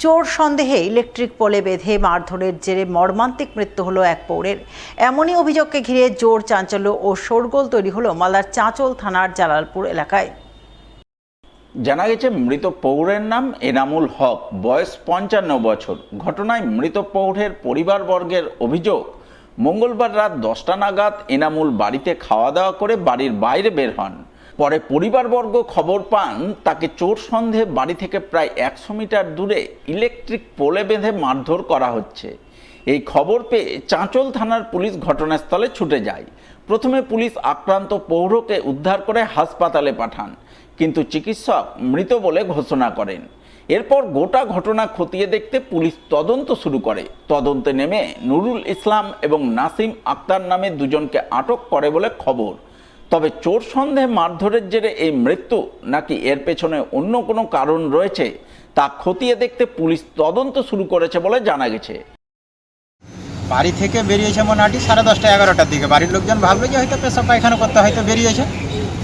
চোর সন্দেহে ইলেকট্রিক পোলে বেঁধে মারধরের জেরে মর্মান্তিক মৃত্যু হলো এক পৌরের। এমনই অভিযোগকে ঘিরে জোর চাঞ্চল্য ও শোরগোল তৈরি হলো মালদার চাঁচল থানার জালালপুর এলাকায়। জানা গেছে, মৃত পৌরের নাম এনামুল হক, বয়স 55 বছর। ঘটনায় মৃত পৌরের পরিবারবর্গের অভিযোগ, মঙ্গলবার রাত 10টা নাগাদ এনামুল বাড়িতে খাওয়া দাওয়া করে বাড়ির বাইরে বের হন। পরে পরিবারবর্গ খবর পান তাকে চোর সন্দেহে বাড়ি থেকে প্রায় 100 মিটার দূরে ইলেকট্রিক পোলে বেঁধে মারধর করা হচ্ছে। এই খবর পেয়ে চাঁচল থানার পুলিশ ঘটনাস্থলে ছুটে যায়। প্রথমে পুলিশ আক্রান্ত পৌরকে উদ্ধার করে হাসপাতালে পাঠান, কিন্তু চিকিৎসক মৃত বলে ঘোষণা করেন। এরপর গোটা ঘটনা খতিয়ে দেখতে পুলিশ তদন্ত শুরু করে। তদন্তে নেমে নুরুল ইসলাম এবং নাসিম আক্তার নামে দুজনকে আটক করে বলে খবর। তবে চোর সন্দেহে মারধরের জেরে এই মৃত্যু নাকি এর পেছনে অন্য কোনো কারণ রয়েছে তা খতিয়ে দেখতে পুলিশ তদন্ত শুরু করেছে বলে জানা গেছে। বাড়ি থেকে বেরিয়েছে মোটামুটি 10:30 11টার দিকে। বাড়ির লোকজন ভাবলো যে হয়তো পেশাব পায়খানা করতে হয়তো বেরিয়েছে,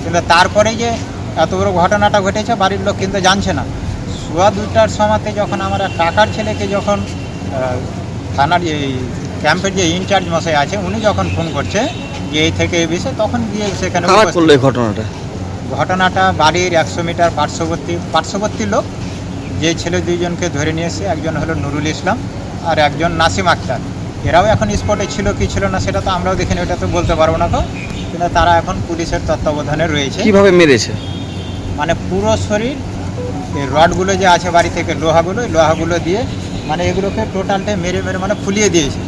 কিন্তু তারপরে যে এত বড় ঘটনাটা ঘটেছে বাড়ির লোক কিন্তু জানছে না। সোয়া 2টার সময়তে যখন আমার কাকার ছেলেকে যখন থানার এই ক্যাম্পের যে ইনচার্জ মশাই আছে উনি যখন ফোন করছে যে এই থেকে এই বিষয়ে, তখন গিয়ে সেখানে ঘটনাটা বাড়ির 100 মিটার পার্শ্ববর্তী লোক যে ছেলে দুইজনকে ধরে নিয়েছে, একজন হলো নুরুল ইসলাম আর একজন নাসিম আক্তার। এরাও এখন স্পটে ছিল কি ছিল না সেটা তো আমরাও দেখিনি, ওটা তো বলতে পারবো না। তো কিন্তু তারা এখন পুলিশের তত্ত্বাবধানে রয়েছে। কিভাবে মেরেছে? মানে পুরো শরীর এই রডগুলো যে আছে বাড়ি থেকে লোহাগুলো দিয়ে মানে এগুলোকে টোটালটা মেরে মানে ফুলিয়ে দিয়েছে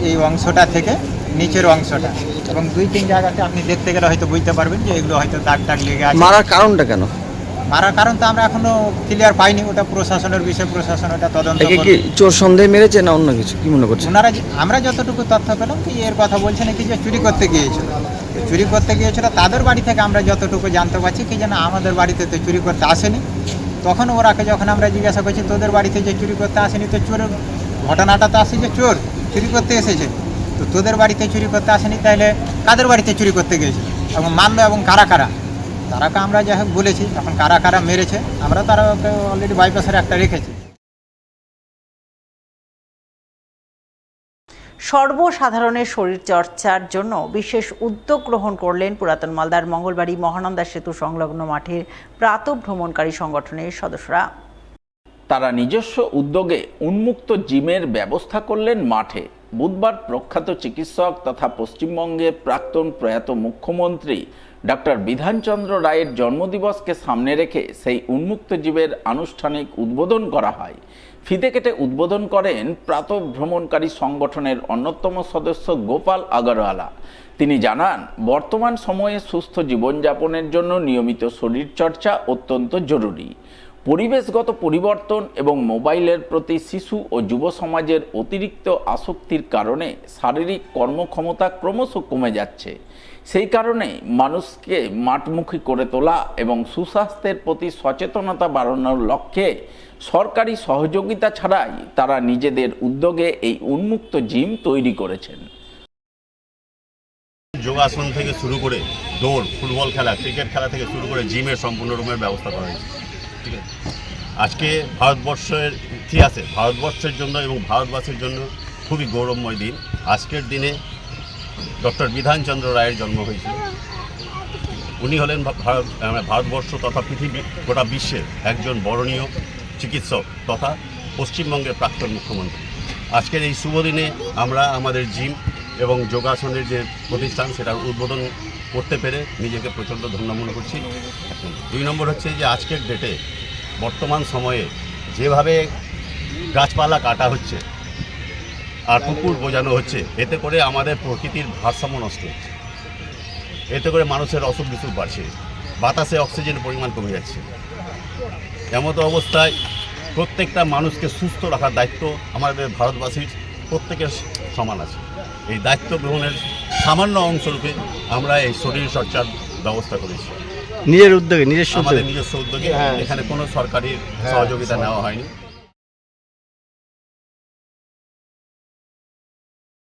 এই অংশটা থেকে নিচের অংশটা, এবং 2-3 জায়গাতে আপনি দেখতে গেলে হয়তো বুঝতে পারবেন যে এগুলো হয়তো দাগ লেগে আছে। মারার কারণটা কেন? মারার কারণ তো আমরা এখনো ক্লিয়ার পাইনি, ওটা প্রশাসনের বিষয়, প্রশাসন ওটা তদন্ত করবে। কি চোর সন্দেহে মেরেছে না অন্য কিছু, কি মনে করছেন? আমরা যতটুকু তথ্য পেলাম কি এর কথা বলছে নাকি যে চুরি করতে গিয়েছিল তাদের বাড়ি থেকে। আমরা যতটুকু জানতে পারছি কি যেন আমাদের বাড়িতে তো চুরি করতে আসেনি। তখন ওরাকে যখন আমরা জিজ্ঞাসা করছি তোদের বাড়িতে যে চুরি করতে আসেনি, তো চোরের ঘটনাটা তো আসে যে চোর চুরি করতে এসেছে, তো তোদের বাড়িতে চুরি করতে আসেনি, তাহলে কাদের বাড়িতে চুরি করতে গিয়েছে এবং মারলো, এবং তারাকে আমরা যাই হোক বলেছি। এখন কারা মেরেছে আমরা তারাকে অলরেডি বাইপাসের একটা রেখেছি। সর্বসাধারণের শরীরচর্চার জন্য বিশেষ উদ্যোগ গ্রহণ করলেন পুরাতন মালদার মঙ্গলবাড়ি মহানন্দা সেতু সংলগ্ন মাঠের প্রাতঃভ্রমণকারী সংগঠনের সদস্যরা। তারা নিজস্ব উদ্যোগে উন্মুক্ত জিমের ব্যবস্থা করলেন মাঠে। বুধবার প্রখ্যাত চিকিৎসক তথা পশ্চিমবঙ্গের প্রাক্তন প্রয়াত মুখ্যমন্ত্রী ডক্টর বিধানচন্দ্র রায়ের জন্মদিবসকে সামনে রেখে সেই উন্মুক্ত জিমের আনুষ্ঠানিক উদ্বোধন করা হয়। ফিতে কেটে উদ্বোধন করেন প্রাতঃভ্রমণকারী সংগঠনের অন্যতম সদস্য গোপাল আগরওয়ালা। তিনি জানান, বর্তমান সময়ে সুস্থ জীবনযাপনের জন্য নিয়মিত শরীরচর্চা অত্যন্ত জরুরি। পরিবেশগত পরিবর্তন এবং মোবাইলের প্রতি শিশু ও যুব সমাজের অতিরিক্ত আসক্তির কারণে শারীরিক কর্মক্ষমতা ক্রমশ কমে যাচ্ছে। সেই কারণে মানুষকে মাঠমুখী করে তোলা এবং সুস্বাস্থ্যের প্রতি সচেতনতা বাড়ানোর লক্ষ্যে সরকারি সহযোগিতা ছাড়াই তারা নিজেদের উদ্যোগে এই উন্মুক্ত জিম তৈরি করেছেন। যোগাসন থেকে শুরু করে দৌড়, ফুটবল খেলা, ক্রিকেট খেলা থেকে শুরু করে জিমের সম্পূর্ণ রুমের ব্যবস্থা করা হয়েছে। ঠিক আছে, আজকে ভারতবর্ষের ইতিহাসে ভারতবর্ষের জন্য এবং ভারতবাসীর জন্য খুবই গৌরবময় দিন। আজকের দিনে ডক্টর বিধানচন্দ্র রায়ের জন্ম হয়েছিল। উনি হলেন ভারতবর্ষ তথা পৃথিবী গোটা বিশ্বের একজন বরণীয় চিকিৎসক তথা পশ্চিমবঙ্গের প্রাক্তন মুখ্যমন্ত্রী। আজকের এই শুভ দিনে আমরা আমাদের জিম এবং যোগাসনের যে প্রতিষ্ঠান সেটার উদ্বোধন করতে পেরে নিজেকে প্রচণ্ড ধন্য মনে করছি। 2 নম্বর হচ্ছে যে আজকের ডেটে বর্তমান সময়ে যেভাবে গাছপালা কাটা হচ্ছে আর পুকুর বোঝানো হচ্ছে, এতে করে আমাদের প্রকৃতির ভারসাম্য নষ্ট হচ্ছে, এতে করে মানুষের অসুখ বিসুখ বাড়ছে, বাতাসে অক্সিজেনের পরিমাণ কমে যাচ্ছে। এমতো অবস্থায় প্রত্যেকটা মানুষকে সুস্থ রাখার দায়িত্ব আমাদের ভারতবাসীর প্রত্যেকের সমান আছে। এই দায়িত্ব গ্রহণের সামান্য অংশরূপে আমরা এই শরীরচর্চার ব্যবস্থা করেছি নিজের উদ্যোগে, আমাদের নিজস্ব উদ্যোগে। এখানে কোনো সরকারি সহযোগিতা নেওয়া হয়নি।